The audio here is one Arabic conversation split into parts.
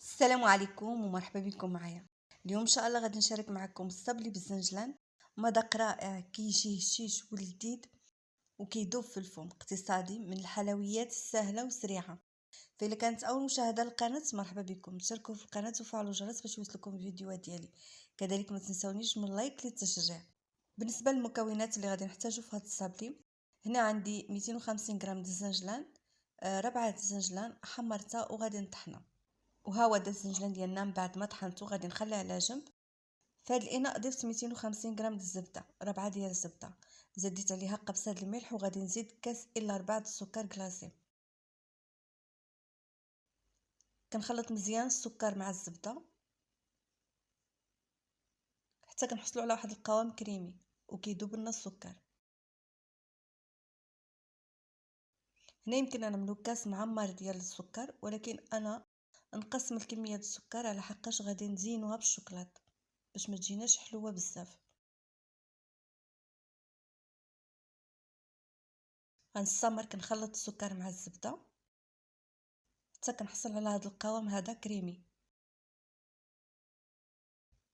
السلام عليكم ومرحبا بكم معايا. اليوم ان شاء الله غادي نشارك معكم الصبلي بالزنجلان، مذاق رائع كيجي هشيش ولذيذ وكيذوب في الفم، اقتصادي من الحلويات السهله وسريعه. فإذا كانت اول مشاهده للقناه مرحبا بكم، تشاركوا في القناه وفعلوا الجرس باش يوصلكم الفيديوهات ديالي، كذلك ما تنسونيش من لايك للتشجيع. بالنسبه للمكونات اللي غادي نحتاجو في هذا الصبلي، هنا عندي 250 غرام د الزنجلان، ربعه الزنجلان حمرتها وغادي نطحنها. وها هو الدسنجلان ديالنا من بعد ما طحنته غادي نخليه على جنب. في هذا الاناء ضفت 250 غرام د الزبده، ربعه ديال الزبده، زديت عليها قبصه د الملح وغادي نزيد كاس الا ربعه د السكر كلاصي. كنخلط مزيان السكر مع الزبده حتى كنحصلوا على واحد القوام كريمي وكيذوب لنا السكر. هنا يمكن انا نعملو كاس معمر ديال السكر، ولكن انا نقسم الكميه د السكر على حقاش غادي نزينوها بالشوكولات باش ما تجيناش حلوه بزاف. غنستمر كنخلط السكر مع الزبده حتى كنحصل على هذا القوام هذا كريمي.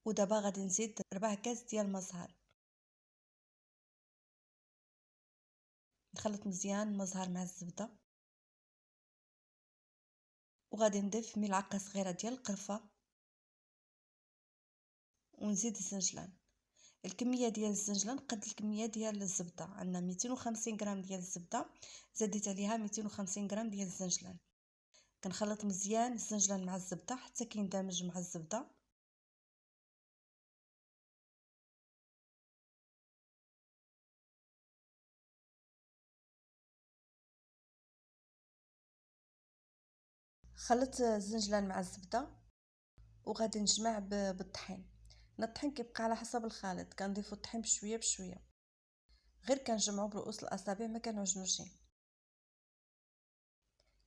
ودابا غادي نزيد 4 كاس ديال المزهر، نخلط مزيان المزهر مع الزبده وغادي نضيف ملعقه صغيره ديال القرفه ونزيد الزنجلان. الكميه ديال الزنجلان قد الكميه ديال الزبده، عندنا 250 غرام ديال الزبده، زديت عليها 250 غرام ديال الزنجلان. كنخلط مزيان الزنجلان مع الزبده حتى كيندمج مع الزبده. خلطت الزنجلان مع الزبده وغادي نجمع بالطحين. الطحين كيبقى على حسب الخليط، كنضيفوا الطحين بشويه بشويه، غير كنجمعو برؤوس الاصابع ما كنعجنوش.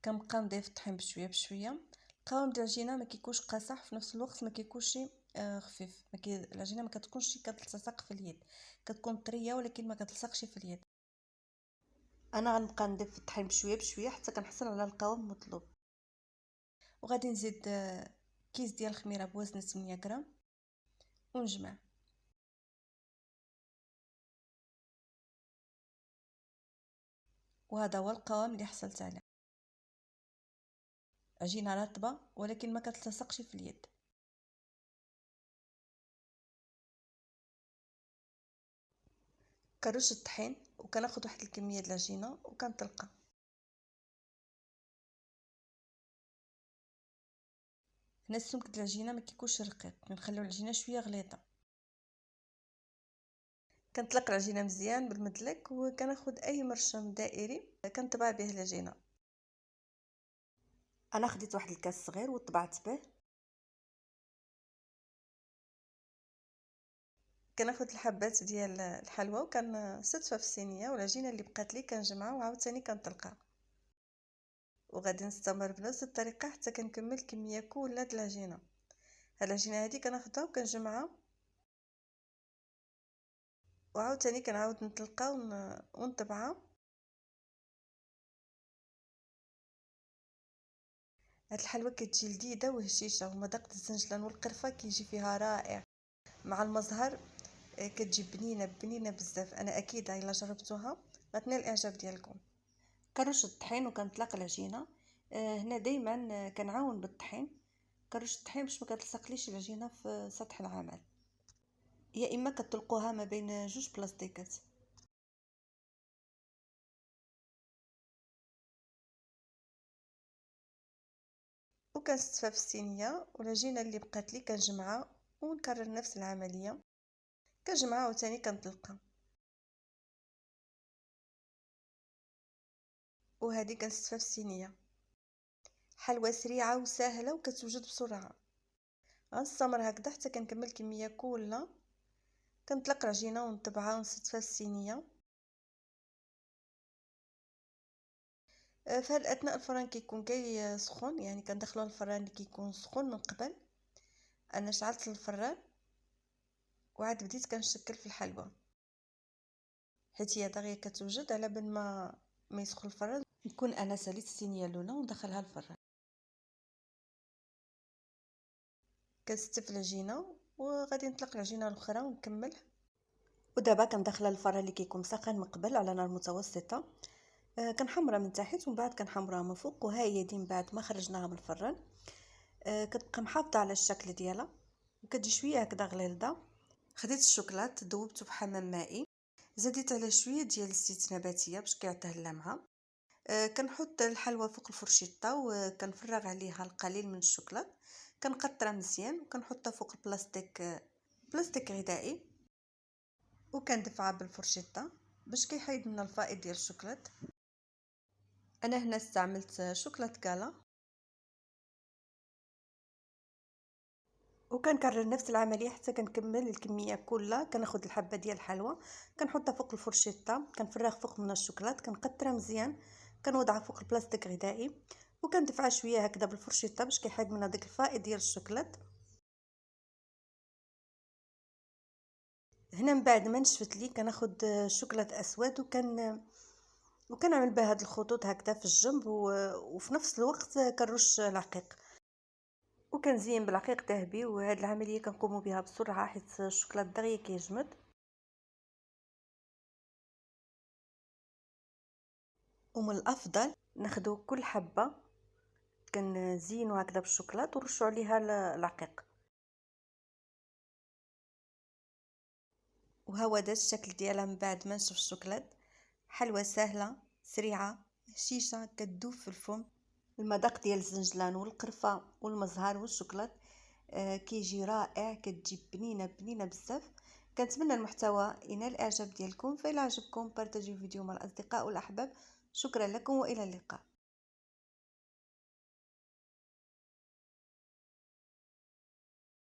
كنبقى نضيف الطحين بشويه بشويه. القوام ديال العجينه ما كيكونش قاصح في نفس الوقت ما كيكونش خفيف، العجينه ما كتكونش كتلتصق في اليد، كتكون طريه ولكن ما كتلصقش في اليد. انا غنبقى نضيف الطحين بشويه بشويه حتى كنحصل على القوام المطلوب. وغادي نزيد كيس ديال الخميره بوزن 8 غرام ونجمع. وهذا هو القوام اللي حصلت عليه، عجينه رطبه ولكن ما كتلتصقش في اليد. كنرش الطحين وكناخذ واحد الكميه د العجينه وكنطلقها. هنا السمك د العجينه ما كيكونش رقيق، كنخليو العجينه شويه غليظه. كنطلق العجينه مزيان بالمدلك وكناخذ اي مرشم دائري كنطبع به العجينه. انا خديت واحد الكاس صغير وطبعت به. كناخذ الحبات ديال الحلوى وكنستفها في الصينيه، والعجينه اللي بقات لي كنجمعها وعاوتاني كنطلقها. وغادي نستمر بنفس الطريقه حتى كنكمل الكميه كلها د العجينه. هاد العجينه هذه كناخذها وكنجمعها وعاوتاني كنعاود نطلقها ونطبعها. هاد الحلوى كتجي لذيذه وهشيشه، ومذاق الزنجلان والقرفه كيجي فيها رائع مع المزهر. كتجي بنينه بنينه بزاف. انا اكيد الا جربتوها غتنال الاعجاب ديالكم. كنرش الطحين وكنطلق العجينه. هنا دائما كنعاون بالطحين، كنرش الطحين باش ما كتلصقليش العجينه في سطح العمل، يا اما كتطلقوها ما بين جوج بلاصتيكات. وكنستفها في الصينيه، والعجينه اللي بقات لي كنجمعها ونكرر نفس العمليه، كنجمعها عاوتاني كنطلقها. وهذه كنستفها في الصينيه. حلوى سريعه وسهله وكتوجد بسرعه. غنستمر هكذا حتى كنكمل الكميه كلها. كنطلق العجينه ونطبعها ونستفها في الصينيه. في هاد الاثناء الفران كيكون جاي سخون، يعني كندخلوه الفران اللي كيكون سخون من قبل. انا شعلت الفران وعاد بديت كنشكل في الحلوى، حيت هي دغيا كتوجد على بال ما يسخن الفران، نكون انا ساليت الصينيه الاولى وندخلها الفران. كنستف العجينه وغادي نطلق العجينه الاخرى ونكمل. ودابا كندخلها للفران اللي كيكون مسخن من قبل على نار متوسطه. كنحمرها من تحت ومن بعد كنحمرها من فوق، وها هي دي من بعد ما خرجناها من الفران. كتبقى محافظه على الشكل ديالها وكتجي شويه هكذا غليظه. خديت الشوكولات ذوبته بحمام مائي، زديت على شويه ديال الزيت نباتيه باش كيعطيه اللمعه. كنحط الحلوى فوق الفرشيطه وكنفرغ عليها القليل من الشوكولات، كنقطرها مزيان وكنحطها فوق بلاستيك غذائي وكندفعها بالفرشيطه باش كيحيد لنا الفائض ديال الشوكولات. انا هنا استعملت شوكولات كالا، وكنكرر نفس العمليه حتى كنكمل الكميه كلها. كناخذ الحبه ديال الحلوى كنحطها فوق الفرشيطه، كنفرغ فوق منها الشوكولات، كنقطرها مزيان، كنوضعها فوق البلاستيك غذائي وكندفعها شويه هكذا بالفرشيطه باش كيحيد منها داك الفائض ديال الشوكولات. هنا من بعد ما نشفت لي كناخذ شوكولات اسود وكنعمل بها هاد الخطوط هكذا في الجنب وفي نفس الوقت كنرش العقيق وكنزين بالعقيق ذهبي. وهاد العمليه كنقوم بها بسرعه حيت الشوكولات دغيا كيجمد. ومن الافضل ناخذوا كل حبه كنزينوا هكذا بالشوكولات ونرشوا عليها العقيق. وهو دا الشكل ديالها من بعد ما نشف الشوكولات. حلوه سهله سريعه هشيشه كتذوب في الفم. المذاق ديال الزنجلان والقرفه والمزهر والشوكولات كيجي رائع، كتجي بنينه بزاف. كنتمنى المحتوى ينال الاعجاب ديالكم، فإلا عجبكم بارطاجيو الفيديو مع الاصدقاء والاحباب. شكرا لكم والى اللقاء.